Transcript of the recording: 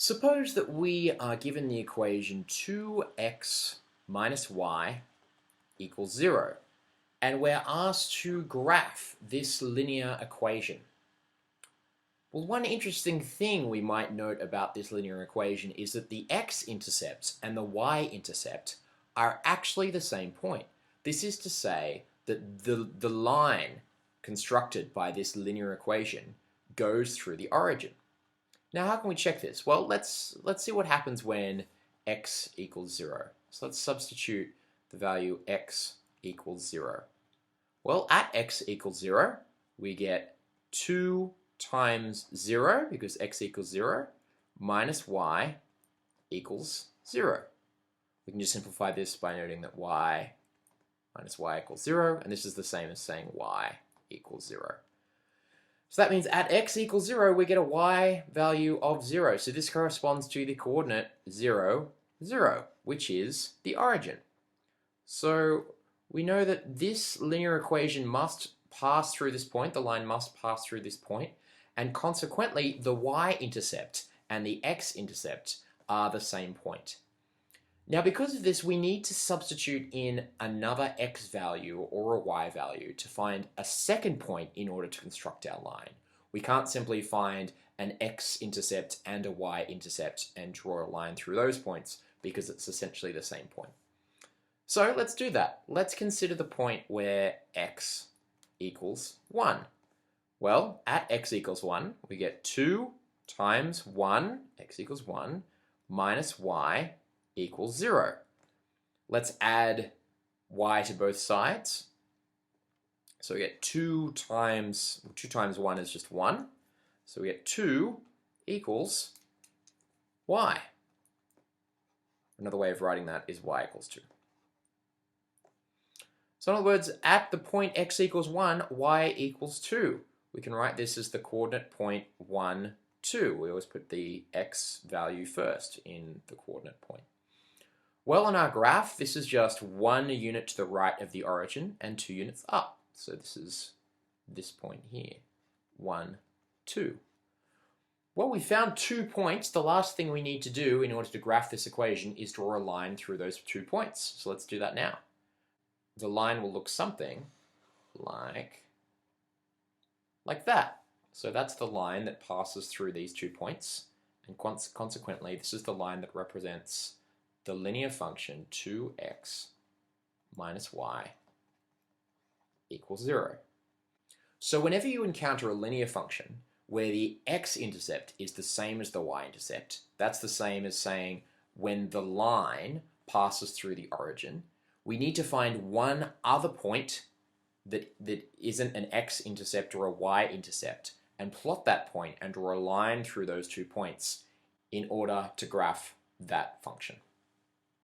Suppose that we are given the equation 2x minus y equals 0, and we're asked to graph this linear equation. Well, one interesting thing we might note about this linear equation is that the x-intercept and the y-intercept are actually the same point. This is to say that the line constructed by this linear equation goes through the origin. Now, how can we check this? Well, let's see what happens when x equals 0. So let's substitute the value x equals 0. Well, at x equals 0, we get 2 times 0, because x equals 0, minus y equals 0. We can just simplify this by noting that y minus y equals 0, and this is the same as saying y equals 0. So that means at x equals 0, we get a y value of 0. So this corresponds to the coordinate 0, 0, which is the origin. So we know that this linear equation must pass through this point, the line must pass through this point, and consequently the y-intercept and the x-intercept are the same point. Now, because of this, we need to substitute in another x value or a y value to find a second point in order to construct our line. We can't simply find an x-intercept and a y-intercept and draw a line through those points because it's essentially the same point. So let's do that. Let's consider the point where x equals 1. Well, at x equals 1, we get 2 times 1, x equals 1, minus y equals 0. Let's add y to both sides. So we get 2 times 1 is just 1. So we get 2 equals y. Another way of writing that is y equals 2. So in other words, at the point x equals 1, y equals 2. We can write this as the coordinate point 1, 2. We always put the x value first in the coordinate point. Well, on our graph, this is just 1 unit to the right of the origin and 2 units up. So this is this point here, 1, 2. Well, we found 2 points. The last thing we need to do in order to graph this equation is draw a line through those 2 points. So let's do that now. The line will look something like that. So that's the line that passes through these 2 points. And consequently, this is the line that represents the linear function 2x minus y equals 0. So whenever you encounter a linear function where the x-intercept is the same as the y-intercept, that's the same as saying when the line passes through the origin, we need to find one other point that isn't an x-intercept or a y-intercept and plot that point and draw a line through those 2 points in order to graph that function.